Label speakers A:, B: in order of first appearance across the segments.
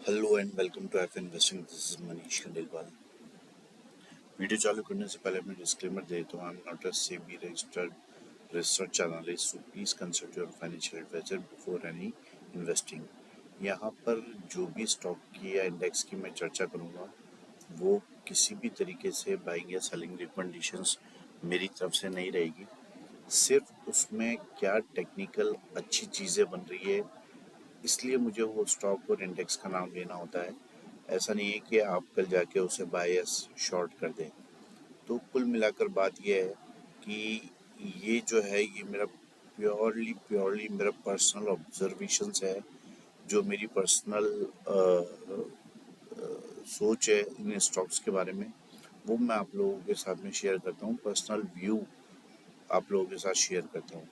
A: Hello and welcome to F investing. This is Manish Khandelwal. Video चालू करने से पहले मैं डिस्क्लेमर दे देता हूँ। I am not a SEBI registered research analyst, so please consult your financial advisor before any investing. यहाँ पर जो भी स्टॉक की या इंडेक्स की मैं चर्चा करूँगा वो किसी भी तरीके से बाइंग या सेलिंग रिकमेंडेशंस मेरी तरफ से नहीं रहेगी। सिर्फ उसमें क्या टेक्निकल अच्छी चीज़ें बन रही है इसलिए मुझे वो स्टॉक और इंडेक्स का नाम लेना होता है। ऐसा नहीं है कि आप कल जाके उसे बाय या शॉर्ट कर दें। तो कुल मिलाकर बात यह है कि ये जो है ये मेरा प्योरली मेरा पर्सनल ऑब्जर्वेशंस है, जो मेरी पर्सनल सोच है इन स्टॉक्स के बारे में, वो मैं आप लोगों के साथ में शेयर करता हूँ। पर्सनल व्यू आप लोगों के साथ शेयर करता हूँ।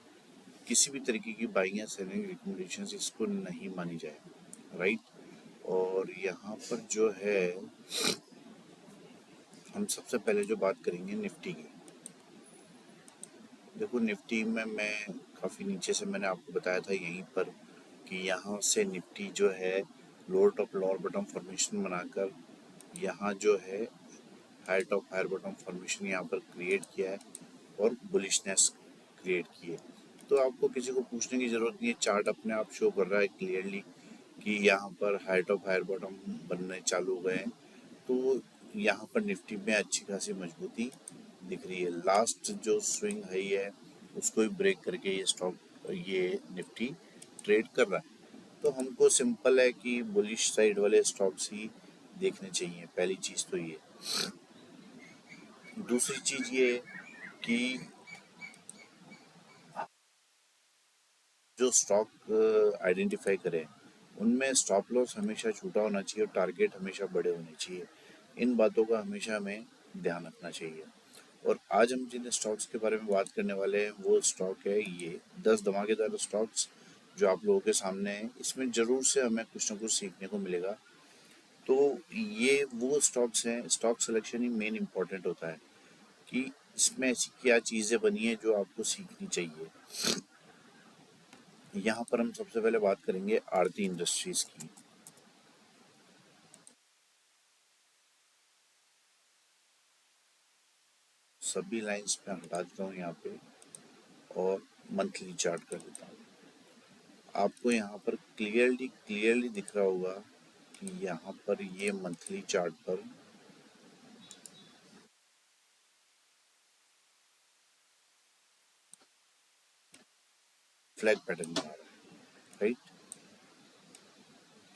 A: किसी भी तरीके की बाइंग या सेलिंग रिकमेंडेशंस इसको नहीं मानी जाए, राइट। और यहाँ पर जो है हम सबसे पहले जो बात करेंगे निफ्टी की। देखो निफ्टी में मैं काफ़ी नीचे से मैंने आपको बताया था यहीं पर कि यहाँ से निफ्टी जो है lower top lower bottom formation बनाकर यहाँ जो है higher top higher bottom formation यहाँ पर क्रिएट किया है और बुलिशनेस क्रिएट की है। तो आपको किसी को पूछने की ज़रूरत नहीं है, चार्ट अपने आप शो कर रहा है क्लियरली कि यहाँ पर हायर टॉप हायर बॉटम बनने चालू हो गए हैं। तो यहाँ पर निफ्टी में अच्छी खासी मजबूती दिख रही है। लास्ट जो स्विंग हाई है उसको ही ब्रेक करके ये निफ्टी ट्रेड कर रहा है। तो हमको सिंपल है कि बुलिश साइड वाले स्टॉक्स ही देखने चाहिए। पहली चीज़ तो ये। दूसरी चीज़ ये कि जो स्टॉक आइडेंटिफाई करें उनमें स्टॉप लॉस हमेशा छोटा होना चाहिए और टारगेट हमेशा बड़े होने चाहिए। इन बातों का हमेशा हमें ध्यान रखना चाहिए। और आज हम जिन स्टॉक्स के बारे में बात करने वाले हैं वो स्टॉक है ये 10 धमाकेदार स्टॉक्स जो आप लोगों के सामने हैं। इसमें ज़रूर से हमें कुछ ना कुछ सीखने को मिलेगा। तो ये वो स्टॉक्स हैं, स्टॉक सिलेक्शन ही मेन इम्पॉर्टेंट होता है कि इसमें ऐसी क्या चीज़ें बनी है जो आपको सीखनी चाहिए। यहाँ पर हम सबसे पहले बात करेंगे आरती इंडस्ट्रीज की। सभी लाइंस पे हटा देता हूँ यहाँ पे और मंथली चार्ट कर देता हूँ। आपको यहाँ पर क्लियरली दिख रहा होगा कि यहाँ पर ये मंथली चार्ट पर फ्लैग पैटर्न बना रहा है, राइट।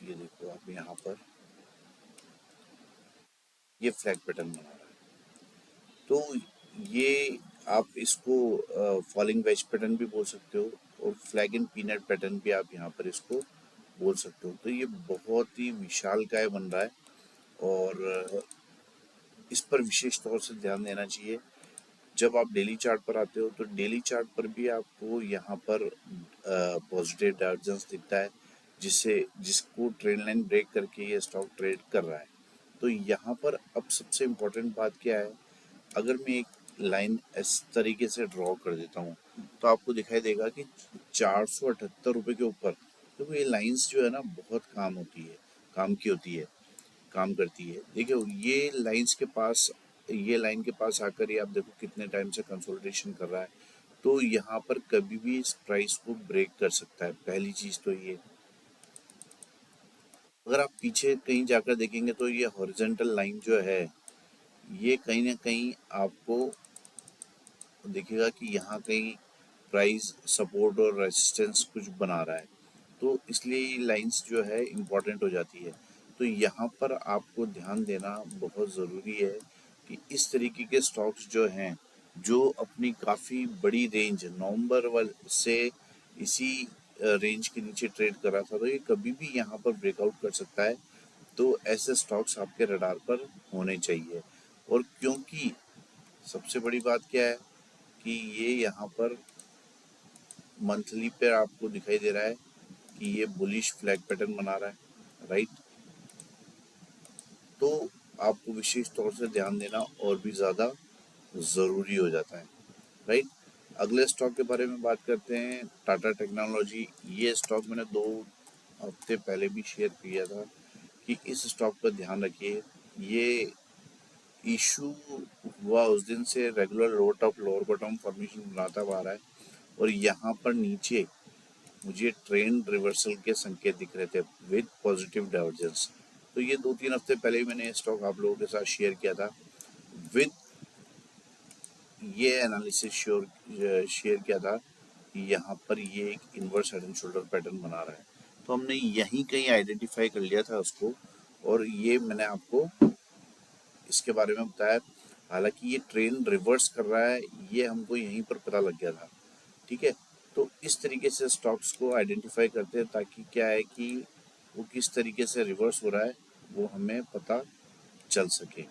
A: ये देखो आप यहाँ पर ये फ्लैग पैटर्न बना रहा है। तो ये आप इसको फॉलिंग वेज पैटर्न भी बोल सकते हो और फ्लैग एंड पीनट पैटर्न भी आप यहाँ पर इसको बोल सकते हो। तो ये बहुत ही विशालकाय बन रहा है और इस पर विशेष तौर से ध्यान देना चाहिए। जब आप डेली चार्ट पर आते हो तो डेली चार्ट पर भी आपको यहाँ पर पॉजिटिव डाइवर्जेंस दिखता है जिसको ट्रेंड लाइन ब्रेक करके ये स्टॉक ट्रेड कर रहा है। तो यहाँ पर अब सबसे इम्पोर्टेंट बात क्या है, अगर मैं एक लाइन इस तरीके से ड्रॉ कर देता हूँ तो आपको दिखाई देगा कि 478 रुपये के ऊपर। तो ये लाइंस जो है ना बहुत काम की होती है, काम करती है। देखिए ये लाइन के पास आकर ये आप देखो कितने टाइम से कंसोलिडेशन कर रहा है। तो यहाँ पर कभी भी इस प्राइस को ब्रेक कर सकता है। पहली चीज़ तो ये। अगर आप पीछे कहीं जाकर देखेंगे तो ये हॉरिजॉन्टल लाइन जो है ये कहीं ना कहीं आपको दिखेगा कि यहाँ कहीं प्राइस सपोर्ट और रेजिस्टेंस कुछ बना रहा है। तो इसलिए ये लाइंस जो है इम्पॉर्टेंट हो जाती है। तो यहाँ पर आपको ध्यान देना बहुत ज़रूरी है कि इस तरीके के स्टॉक्स जो हैं जो अपनी काफ़ी बड़ी रेंज नवंबर वाल से इसी रेंज के नीचे ट्रेड कर रहा था, तो ये कभी भी यहाँ पर ब्रेकआउट कर सकता है। तो ऐसे स्टॉक्स आपके रडार पर होने चाहिए। और क्योंकि सबसे बड़ी बात क्या है कि ये यहाँ पर मंथली पे आपको दिखाई दे रहा है कि ये बुलिश फ्लैग पैटर्न बना रहा है, राइट। तो आपको विशेष तौर से ध्यान देना और भी ज़्यादा ज़रूरी हो जाता है, राइट। अगले स्टॉक के बारे में बात करते हैं, टाटा टेक्नोलॉजी। ये स्टॉक मैंने 2 हफ्ते पहले भी शेयर किया था कि इस स्टॉक पर ध्यान रखिए। ये इशू हुआ उस दिन से रेगुलर लोअर बॉटम फॉर्मेशन बनाता हुआ आ रहा है, और यहाँ पर नीचे मुझे ट्रेंड रिवर्सल के संकेत दिख रहे थे विद पॉजिटिव डाइवर्जेंस। तो ये 2-3 हफ्ते पहले ही मैंने स्टॉक आप लोगों के साथ शेयर किया था विद ये एनालिसिस शेयर किया था कि यहाँ पर ये एक inverse head and shoulder pattern बना रहा है। तो हमने यहीं कहीं आइडेंटिफाई कर लिया था उसको, और ये मैंने आपको इसके बारे में बताया। हालांकि ये ट्रेंड रिवर्स कर रहा है, ये हमको यहीं पर पता लग गया था। ठीक है, तो इस तरीके से स्टॉक्स को आइडेंटिफाई करते हैं ताकि क्या है कि वो किस तरीके से रिवर्स हो रहा है वो हमें पता चल सके।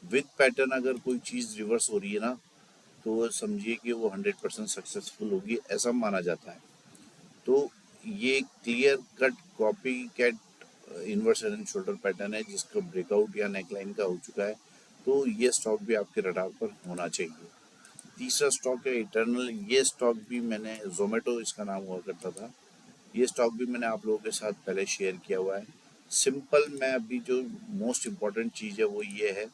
A: विद पैटर्न अगर कोई चीज़ रिवर्स हो रही है ना, तो समझिए कि वो 100% सक्सेसफुल होगी, ऐसा माना जाता है। तो ये clear cut copy cat inverse head and shoulder pattern है जिसका ब्रेकआउट या नेकलाइन का हो चुका है। तो ये स्टॉक भी आपके रडार पर होना चाहिए। तीसरा स्टॉक है इटर्नल। ये स्टॉक भी मैंने, जोमेटो इसका नाम हुआ करता था, ये स्टॉक भी मैंने आप लोगों के साथ पहले शेयर किया हुआ है। सिंपल, मैं अभी जो मोस्ट इम्पॉर्टेंट चीज़ है वो ये है,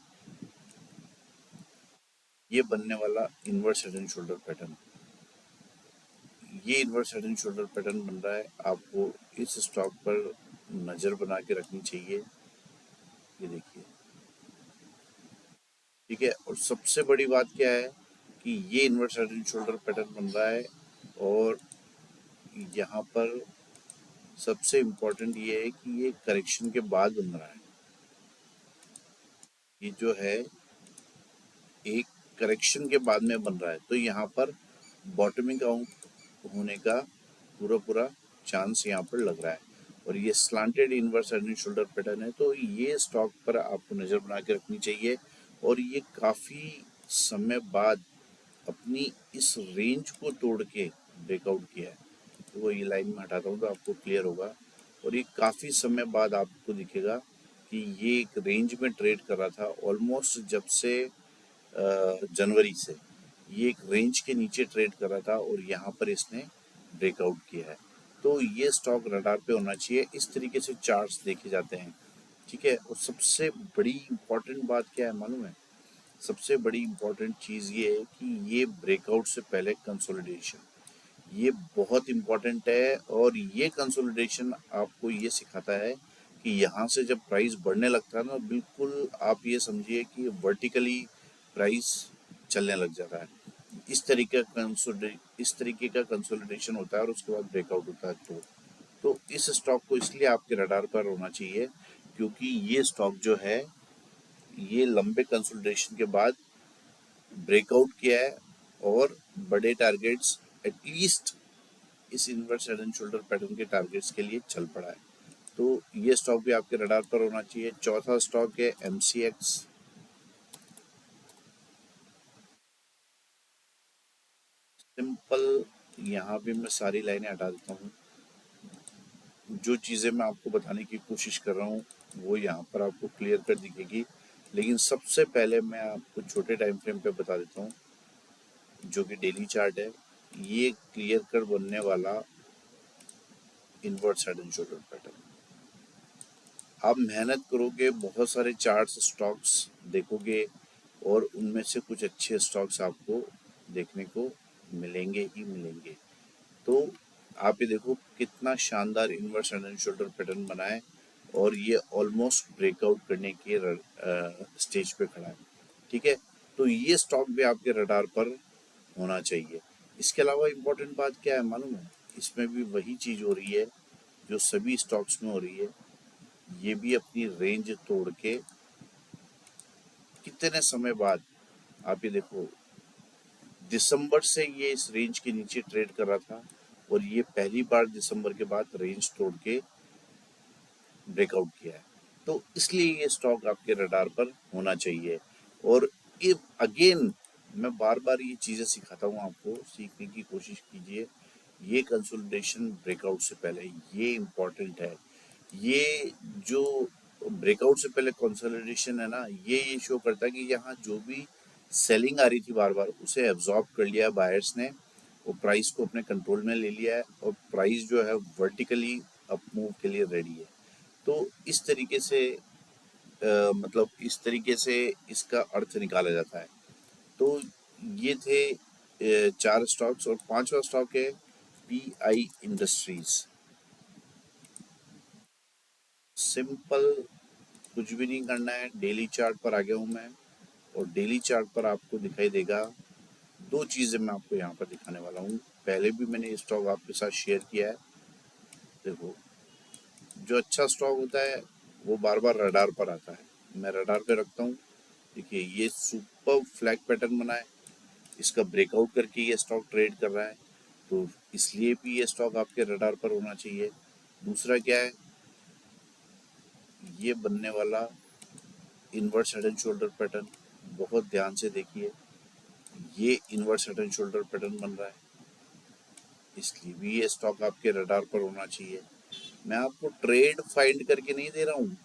A: ये बनने वाला inverse head and shoulder pattern, ये inverse head and shoulder pattern बन रहा है। आपको इस स्टॉक पर नज़र बना के रखनी चाहिए। ये देखिए, ठीक है। और सबसे बड़ी बात क्या है कि ये inverse head and shoulder pattern बन रहा है, और यहाँ पर सबसे इम्पोर्टेंट ये है कि ये करेक्शन के बाद बन रहा है। ये जो है एक करेक्शन के बाद में बन रहा है, तो यहाँ पर बॉटमिंग आउट होने का पूरा पूरा चांस यहाँ पर लग रहा है। और ये slanted inverse head and shoulder pattern है, तो ये स्टॉक पर आपको नज़र बना के रखनी चाहिए। और ये काफ़ी समय बाद अपनी इस रेंज को तोड़ के ब्रेकआउट किया है। तो वो ये लाइन में हटाता हूँ तो आपको क्लियर होगा। और ये काफ़ी समय बाद आपको दिखेगा कि ये एक रेंज में ट्रेड कर रहा था ऑलमोस्ट जब से जनवरी से ये एक रेंज के नीचे ट्रेड कर रहा था, और यहाँ पर इसने ब्रेकआउट किया है। तो ये स्टॉक रडार पे होना चाहिए। इस तरीके से चार्ट्स देखे जाते हैं। ठीक है, और सबसे बड़ी इम्पोर्टेंट बात क्या है मालूम है? सबसे बड़ी इम्पोर्टेंट चीज़ ये है कि ये ब्रेकआउट से पहले कंसोलिडेशन, ये बहुत इम्पोर्टेंट है। और ये कंसोलिडेशन आपको ये सिखाता है कि यहाँ से जब प्राइस बढ़ने लगता है ना, बिल्कुल आप ये समझिए कि वर्टिकली प्राइस चलने लग जाता है। इस तरीके का कंसोलिडेशन होता है, और उसके बाद ब्रेकआउट होता है। तो इस स्टॉक को इसलिए आपके रडार पर होना चाहिए क्योंकि ये स्टॉक जो है ये लंबे कंसोलिडेशन के बाद ब्रेकआउट किया है, और बड़े टारगेट्स एटलीस्ट इस inverse head and shoulder pattern के टारगेट्स के लिए चल पड़ा है। तो ये स्टॉक भी आपके रडार पर होना चाहिए। चौथा स्टॉक है MCX। सिंपल, यहाँ भी मैं सारी लाइनें हटा देता हूँ। जो चीज़ें मैं आपको बताने की कोशिश कर रहा हूँ वो यहाँ पर आपको क्लियर कर दिखेगी, लेकिन सबसे पहले मैं आपको छोटे टाइम फ्रेम पे बता देता हूँ जो कि डेली चार्ट है। ये क्लियर कर बनने वाला inverse head and shoulder pattern. आप मेहनत करोगे, बहुत सारे चार्ट्स स्टॉक्स देखोगे, और उनमें से कुछ अच्छे स्टॉक्स आपको देखने को मिलेंगे ही मिलेंगे। तो आप ये देखो कितना शानदार inverse head and shoulder pattern बना है, और ये ऑलमोस्ट ब्रेकआउट करने के स्टेज पे खड़ा है। ठीक है, तो ये स्टॉक भी आपके रडार पर होना चाहिए। इसके अलावा इम्पोर्टेंट बात क्या है मालूम है? इसमें भी वही चीज़ हो रही है जो सभी स्टॉक्स में हो रही है। ये भी अपनी रेंज तोड़ के कितने समय बाद, आप ये देखो, दिसंबर से ये इस रेंज के नीचे ट्रेड कर रहा था, और ये पहली बार दिसंबर के बाद रेंज तोड़ के ब्रेकआउट किया है। तो इसलिए ये स्टॉक आपके रडार पर होना चाहिए। और इफ अगेन, मैं बार बार ये चीज़ें सिखाता हूँ आपको, सीखने की कोशिश कीजिए। ये कंसोलिडेशन ब्रेकआउट से पहले ये इम्पॉर्टेंट है। ये जो ब्रेकआउट से पहले कंसोलिडेशन है ना, ये शो करता है कि यहाँ जो भी सेलिंग आ रही थी बार बार उसे एब्जॉर्ब कर लिया बायर्स ने, वो प्राइस को अपने कंट्रोल में ले लिया है, और प्राइस जो है वर्टिकली अप मूव के लिए रेडी है। तो इस तरीके से मतलब इस तरीके से इसका अर्थ निकाला जाता है। तो ये थे 4 स्टॉक्स, और 5वां स्टॉक है पीआई इंडस्ट्रीज। सिंपल, कुछ भी नहीं करना है, डेली चार्ट पर आ गया हूँ मैं, और डेली चार्ट पर आपको दिखाई देगा दो चीज़ें मैं आपको यहाँ पर दिखाने वाला हूँ। पहले भी मैंने ये स्टॉक आपके साथ शेयर किया है। देखो, जो अच्छा स्टॉक होता है वो बार बार रडार पर आता है, मैं रडार पे रखता हूँ। देखिए, ये सुपर फ्लैग पैटर्न बना है, इसका ब्रेकआउट करके ये स्टॉक ट्रेड कर रहा है, तो इसलिए भी ये स्टॉक आपके रडार पर होना चाहिए। दूसरा क्या है, ये बनने वाला inverse head and shoulder pattern, बहुत ध्यान से देखिए, ये inverse head and shoulder pattern बन रहा है, इसलिए भी ये स्टॉक आपके रडार पर होना चाहिए। मैं आपको ट्रेड फाइंड करके नहीं दे रहा हूँ,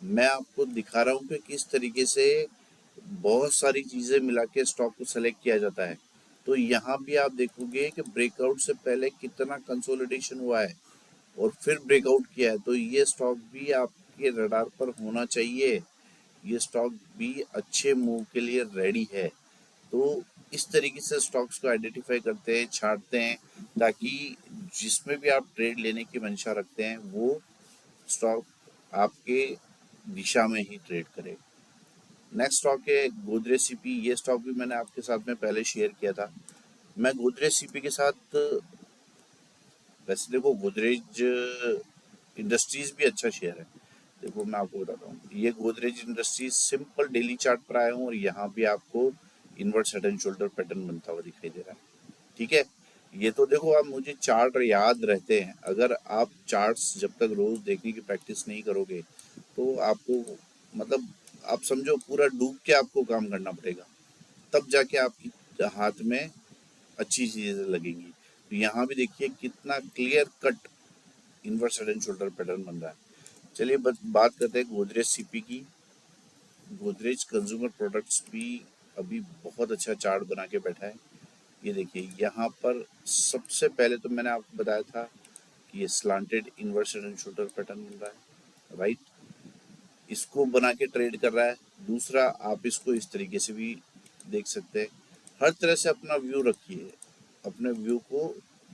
A: मैं आपको दिखा रहा हूँ कि किस तरीके से बहुत सारी चीज़ें मिला के स्टॉक को सेलेक्ट किया जाता है। तो यहाँ भी आप देखोगे कि ब्रेकआउट से पहले कितना कंसोलिडेशन हुआ है और फिर ब्रेकआउट किया है, तो ये स्टॉक भी आपके रडार पर होना चाहिए, ये स्टॉक भी अच्छे मूव के लिए रेडी है। तो इस तरीके से स्टॉक्स को आइडेंटिफाई करते हैं, छांटते हैं, ताकि जिसमें भी आप ट्रेड लेने की मंशा रखते हैं वो स्टॉक आपके दिशा में ही ट्रेड करे। नेक्स्ट स्टॉक है गोदरेज सीपी। ये स्टॉक भी मैंने आपके साथ में पहले शेयर किया था। मैं गोदरेज सीपी के साथ, वैसे देखो गोदरेज इंडस्ट्रीज भी अच्छा शेयर है। देखो, मैं आपको बताता हूँ, ये Godrej industries simple daily chart पर आया हूँ, और यहाँ भी आपको inverse head and shoulder pattern बनता हुआ दिखाई दे रहा है। ठीक है, ये तो देखो, आप मुझे चार्ट याद रहते हैं, अगर आप चार्ट्स जब तक रोज देखने की प्रैक्टिस नहीं करोगे तो आपको, मतलब आप समझो पूरा डूब के आपको काम करना पड़ेगा, तब जाके आपकी हाथ में अच्छी चीजें लगेंगी। तो यहाँ भी देखिए कितना clear cut inverse head and shoulder pattern बन रहा है। चलिए बात करते हैं गोदरेज सीपी की। गोदरेज कंज्यूमर प्रोडक्ट्स भी अभी बहुत अच्छा चार्ट बना के बैठा है। ये देखिए, यहाँ पर सबसे पहले तो मैंने आपको बताया था कि ये slanted inverse head and shoulder pattern बन रहा है, राइट, इसको बना के ट्रेड कर रहा है। दूसरा, आप इसको इस तरीके से भी देख सकते हैं। हर तरह से अपना व्यू रखिए, अपने व्यू को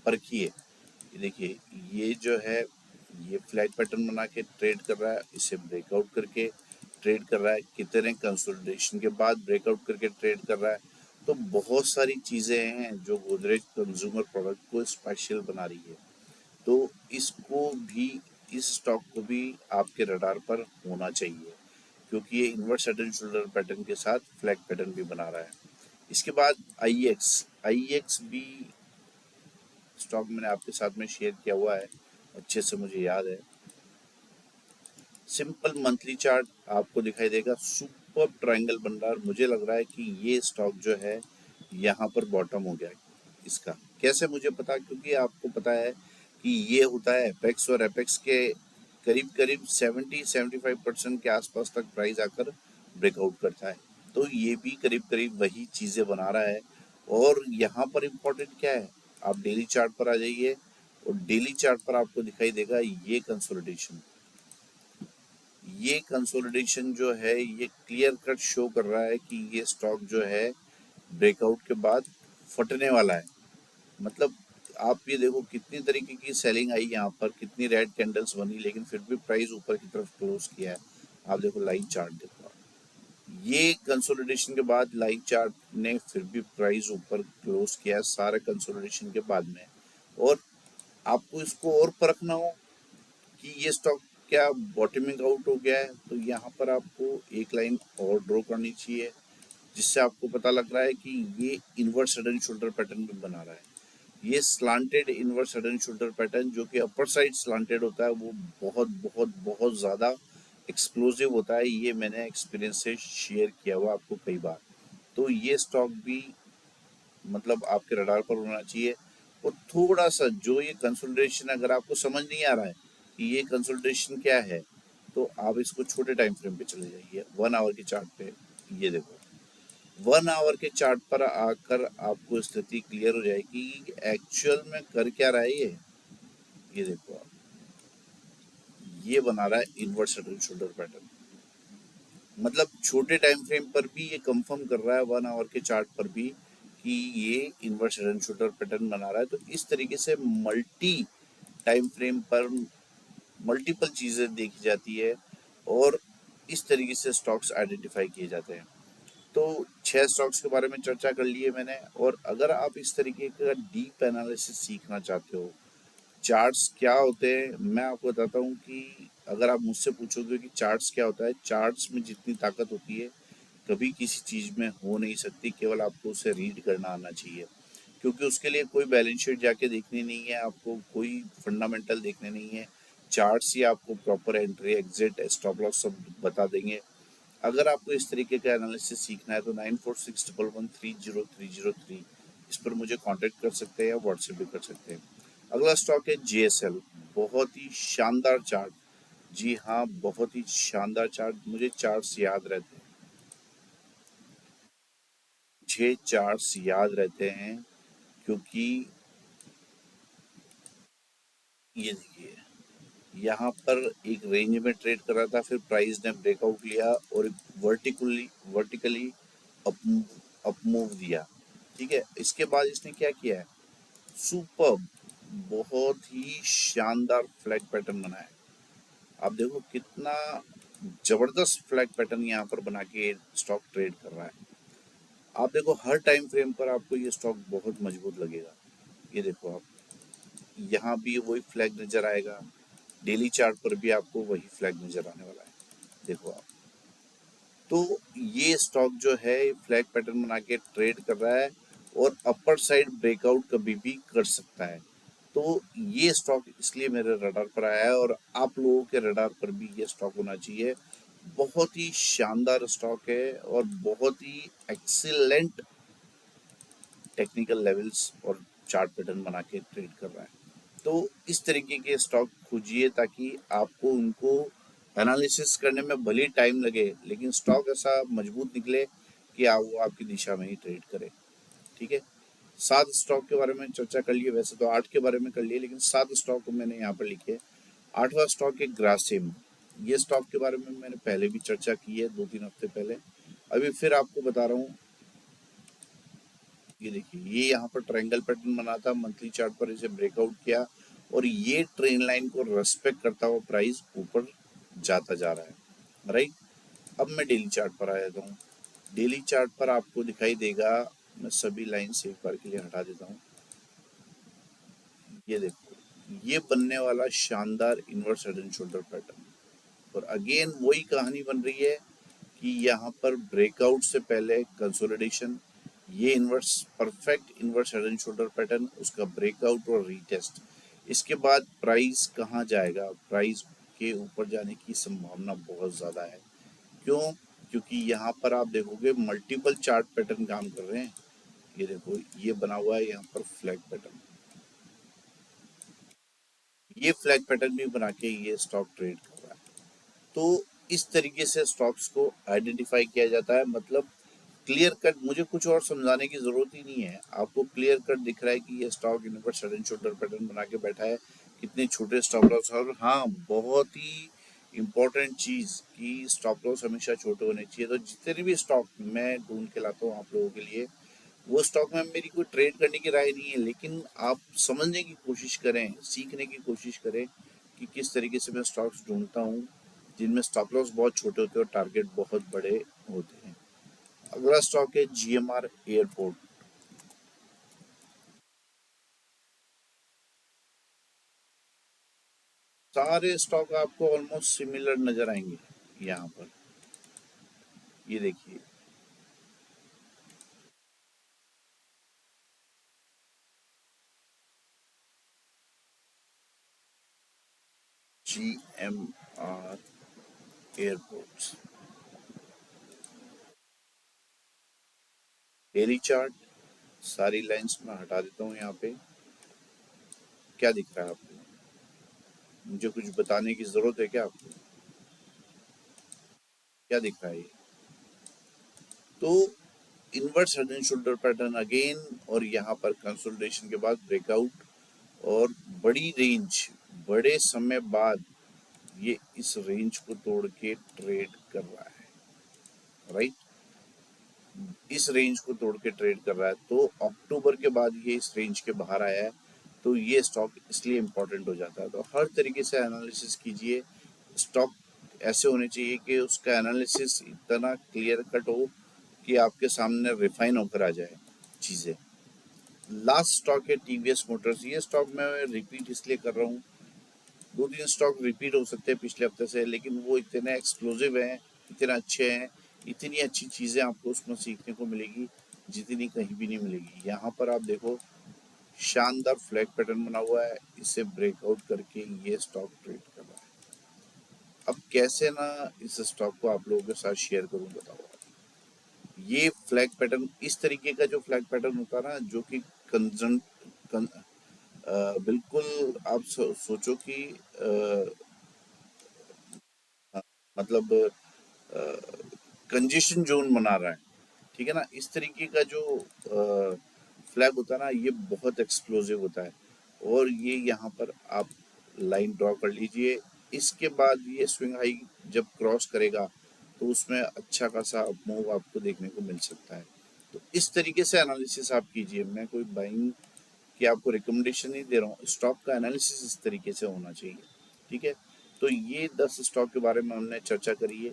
A: परखिए। ये देखिए, ये जो है ये फ्लैग पैटर्न बना के ट्रेड कर रहा है, इसे ब्रेकआउट करके ट्रेड कर रहा है, कितने कंसोलिडेशन के बाद ब्रेकआउट करके ट्रेड कर रहा है। तो बहुत सारी चीज़ें हैं जो गोदरेज कंज्यूमर प्रोडक्ट को स्पेशल बना रही है। तो इसको भी, इस स्टॉक को भी आपके रडार पर होना चाहिए, क्योंकि ये inverse head and shoulder pattern के साथ फ्लैग पैटर्न भी बना रहा है। इसके बाद आई एक्स भी स्टॉक मैंने आपके साथ में शेयर किया हुआ है, अच्छे से मुझे याद है। सिंपल मंथली चार्ट आपको दिखाई देगा, सुपर ट्रायंगल बन रहा है, और मुझे लग रहा है कि ये स्टॉक जो है यहाँ पर बॉटम हो गया इसका। कैसे मुझे पता, क्योंकि आपको पता है कि ये होता है एपेक्स, और एपेक्स के करीब करीब 70-75% के आसपास तक प्राइस आकर ब्रेकआउट करता है। तो ये भी करीब करीब वही चीज़ें बना रहा है। और यहाँ पर इम्पोर्टेंट क्या है, आप डेली चार्ट पर आ जाइए, और डेली चार्ट पर आपको दिखाई देगा ये कंसोलिडेशन, ये कंसोलिडेशन जो है ये क्लियर कट शो कर रहा है कि ये स्टॉक जो है ब्रेकआउट के बाद फटने वाला है। मतलब आप ये देखो कितनी तरीके की सेलिंग आई यहाँ पर, कितनी रेड कैंडल्स बनी, लेकिन फिर भी प्राइस ऊपर की तरफ क्लोज किया है। आप देखो लाइन चार्ट देखो, ये कंसोलिडेशन के बाद लाइन चार्ट ने फिर भी प्राइस ऊपर क्लोज किया है सारे कंसोलिडेशन के बाद में। और आपको इसको और परखना हो कि ये स्टॉक क्या बॉटमिंग आउट हो गया है, तो यहाँ पर आपको एक लाइन और ड्रॉ करनी चाहिए, जिससे आपको पता लग रहा है कि ये inverse head and shoulder pattern भी बना रहा है। ये slanted inverse head and shoulder pattern, जो कि अपर साइड स्लांटेड होता है, वो बहुत बहुत बहुत ज़्यादा एक्सप्लोसिव होता है। ये मैंने एक्सपीरियंस से शेयर किया हुआ आपको कई बार। तो ये स्टॉक भी मतलब आपके रडार पर होना चाहिए। और थोड़ा सा जो ये कंसोलिडेशन, अगर आपको समझ नहीं आ रहा है कि ये कंसोलिडेशन क्या है, तो आप इसको छोटे टाइम फ्रेम पे चले जाइए, 1 आवर के चार्ट पे। ये देखो, 1 आवर के चार्ट पर आकर आपको स्थिति क्लियर हो जाएगी कि एक्चुअल में कर क्या रहा है ये। ये देखो आप, ये बना रहा है inverse head and shoulder pattern. मतलब छोटे टाइम फ्रेम पर भी ये कंफर्म कर रहा है 1 आवर के चार्ट पर भी कि ये inverse head and shoulder pattern बना रहा है। तो इस तरीके से मल्टी टाइम फ्रेम पर मल्टीपल चीज़ें देखी जाती है और इस तरीके से स्टॉक्स आइडेंटिफाई किए जाते हैं। तो 6 स्टॉक्स के बारे में चर्चा कर ली है मैंने। और अगर आप इस तरीके का डीप एनालिसिस सीखना चाहते हो, चार्ट्स क्या होते हैं, मैं आपको बताता हूँ कि अगर आप मुझसे पूछोगे कि चार्ट्स क्या होता है, चार्ट्स में जितनी ताकत होती है कभी किसी चीज़ में हो नहीं सकती, केवल आपको उसे रीड करना आना चाहिए। क्योंकि उसके लिए कोई बैलेंस शीट जाके देखनी नहीं है, आपको कोई फंडामेंटल देखने नहीं है, चार्ट्स ही आपको proper entry exit stop loss सब बता देंगे। अगर आपको इस तरीके का एनालिसिस सीखना है तो 9461130303 इस पर मुझे कांटेक्ट कर सकते हैं या व्हाट्सएप भी कर सकते हैं। अगला स्टॉक है JSL। बहुत ही शानदार चार्ट, जी हाँ बहुत ही शानदार चार्ट, मुझे चार्ट्स याद रहते हैं, मुझे चार्ट्स याद रहते हैं क्योंकि ये देखिए यहाँ पर एक रेंज में ट्रेड कर रहा था, फिर प्राइस ने ब्रेकआउट लिया और vertically vertically up up move दिया। ठीक है, इसके बाद इसने क्या किया है, सुपर बहुत ही शानदार फ्लैग पैटर्न बनाया। आप देखो कितना जबरदस्त फ्लैग पैटर्न यहाँ पर बना के स्टॉक ट्रेड कर रहा है। आप देखो हर टाइम फ्रेम पर आपको ये स्टॉक बहुत मजबूत लगेगा। ये देखो आप, यहाँ भी वही फ्लैग नजर आएगा, डेली चार्ट पर भी आपको वही फ्लैग नजर आने वाला है। देखो आप, तो ये स्टॉक जो है फ्लैग पैटर्न बना के ट्रेड कर रहा है और अपर साइड ब्रेकआउट कभी भी कर सकता है। तो ये स्टॉक इसलिए मेरे रडार पर आया है और आप लोगों के रडार पर भी ये स्टॉक होना चाहिए। बहुत ही शानदार स्टॉक है और बहुत ही एक्सीलेंट टेक्निकल लेवल्स और चार्ट पैटर्न बना के ट्रेड कर रहा है। तो इस तरीके के स्टॉक खोजिए ताकि आपको उनको एनालिसिस करने में भले टाइम लगे लेकिन स्टॉक ऐसा मजबूत निकले कि वो आपकी दिशा में ही ट्रेड करे। ठीक है, 7 स्टॉक के बारे में चर्चा कर लिए, वैसे तो 8 के बारे में कर लिए लेकिन 7 स्टॉक मैंने यहाँ पर लिखे। 8वां स्टॉक है ग्रासिम। ये स्टॉक के बारे में मैंने पहले भी चर्चा की है 2-3 हफ्ते पहले, अभी फिर आपको बता रहा हूँ। ये देखिए ये यहाँ पर ट्रायंगल पैटर्न बना था, मंथली चार्ट पर इसे ब्रेकआउट किया और ये ट्रेन लाइन को रेस्पेक्ट करता हुआ प्राइस ऊपर जाता जा रहा है। राइट, अब मैं डेली चार्ट पर आ जाता हूँ। डेली चार्ट पर आपको दिखाई देगा, मैं सभी लाइन्स एक बार के लिए हटा देता हूँ। ये देखो ये बनने वाला शानदार inverse head and shoulder pattern, और अगेन वही कहानी बन रही है कि यहाँ पर ब्रेकआउट से पहले कंसोलिडेशन, ये inverse perfect inverse head and shoulder pattern, उसका ब्रेकआउट और रीटेस्ट। इसके बाद प्राइस कहाँ जाएगा, प्राइस के ऊपर जाने की संभावना बहुत ज़्यादा है। क्यों, क्योंकि यहाँ पर आप देखोगे मल्टीपल चार्ट पैटर्न काम कर रहे हैं। ये देखो ये बना हुआ है यहाँ पर फ्लैग पैटर्न, ये फ्लैग पैटर्न भी बना के ये स्टॉक ट्रेड कर रहा है। तो इस तरीके से स्टॉक्स को आइडेंटिफाई किया जाता है। मतलब क्लियर कट, मुझे कुछ और समझाने की जरूरत ही नहीं है, आपको क्लियर कट दिख रहा है कि ये स्टॉक इन पर सडन शोल्डर पैटर्न बना के बैठा है, कितने छोटे स्टॉप लॉस। और हाँ, बहुत ही इम्पोर्टेंट चीज़ कि स्टॉप लॉस हमेशा छोटे होने चाहिए। तो जितने भी स्टॉक मैं ढूंढ के लाता हूँ आप लोगों के लिए, वो स्टॉक में मेरी कोई ट्रेड करने की राय नहीं है, लेकिन आप समझने की कोशिश करें, सीखने की कोशिश करें कि किस तरीके से मैं स्टॉक्स ढूंढता हूँ जिनमें स्टॉप लॉस बहुत छोटे होते हैं और टारगेट बहुत बड़े होते हैं। अगला स्टॉक है GMR एयरपोर्ट। सारे स्टॉक आपको ऑलमोस्ट सिमिलर नजर आएंगे यहाँ पर। ये देखिए GMR एयरपोर्ट्स, डेली चार्ट, सारी लाइंस में हटा देता हूँ यहाँ पे। क्या दिख रहा है आपको, मुझे कुछ बताने की जरूरत है क्या आपको, क्या दिख रहा है ये? तो inverse head and shoulder pattern again, और यहाँ पर कंसोलिडेशन के बाद ब्रेकआउट और बड़ी रेंज, बड़े समय बाद ये इस रेंज को तोड़ के ट्रेड कर रहा है, राइट, इस रेंज को तोड़ के ट्रेड कर रहा है। तो अक्टूबर के बाद ये इस रेंज के बाहर आया है, तो ये स्टॉक इसलिए इम्पोर्टेंट हो जाता है। तो हर तरीके से एनालिसिस कीजिए। स्टॉक ऐसे होने चाहिए कि उसका एनालिसिस इतना क्लियर कट हो कि आपके सामने रिफाइन होकर आ जाए चीज़ें। लास्ट स्टॉक है टीवीएस मोटर्स। ये स्टॉक मैं रिपीट इसलिए कर रहा हूँ, 2-3 स्टॉक रिपीट हो सकते हैं पिछले हफ्ते से, लेकिन वो इतने एक्सक्लूसिव हैं, इतने अच्छे हैं, इतनी अच्छी चीज़ें आपको उसमें सीखने को मिलेगी जितनी कहीं भी नहीं मिलेगी। यहाँ पर आप देखो, शानदार फ्लैग पैटर्न बना हुआ है, इसे ब्रेकआउट करके ये स्टॉक ट्रेड कर रहा है। अब कैसे ना इस स्टॉक को आप लोगों के साथ शेयर करूं, बताओ। ये फ्लैग पैटर्न, इस तरीके का जो फ्लैग पैटर्न होता है ना, जो कि कंजन कन, बिल्कुल आप सोचो कि मतलब कंजेशन जोन बना रहा है, ठीक है ना। इस तरीके का जो फ्लैग होता है ना, ये बहुत एक्सप्लोसिव होता है। और ये यहाँ पर आप लाइन ड्रॉ कर लीजिए। इसके बाद ये स्विंग हाई जब क्रॉस करेगा तो उसमें अच्छा खासा मूव आपको देखने को मिल सकता है। तो इस तरीके से एनालिसिस आप कीजिए। मैं कोई बाइंग की आपको रिकमेंडेशन नहीं दे रहा हूँ, स्टॉक का एनालिसिस इस तरीके से होना चाहिए, ठीक है। तो ये 10 स्टॉक के बारे में हमने चर्चा करी है।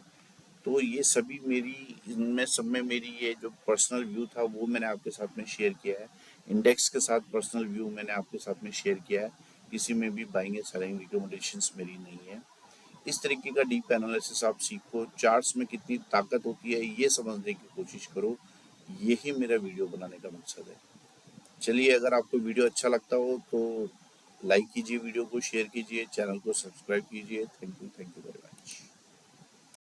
A: तो ये सभी मेरी, इनमें सब में मेरी ये जो पर्सनल व्यू था वो मैंने आपके साथ में शेयर किया है। इंडेक्स के साथ पर्सनल व्यू मैंने आपके साथ में शेयर किया है। किसी में भी बाइंग या सेलिंग रिकमेंडेशंस मेरी नहीं है। इस तरीके का डीप एनालिसिस आप सीखो, चार्ट्स में कितनी ताकत होती है ये समझने की कोशिश करो। यही मेरा वीडियो बनाने का मकसद है। चलिए, अगर आपको वीडियो अच्छा लगता हो तो लाइक कीजिए, वीडियो को शेयर कीजिए, चैनल को सब्सक्राइब कीजिए। Thank you very much.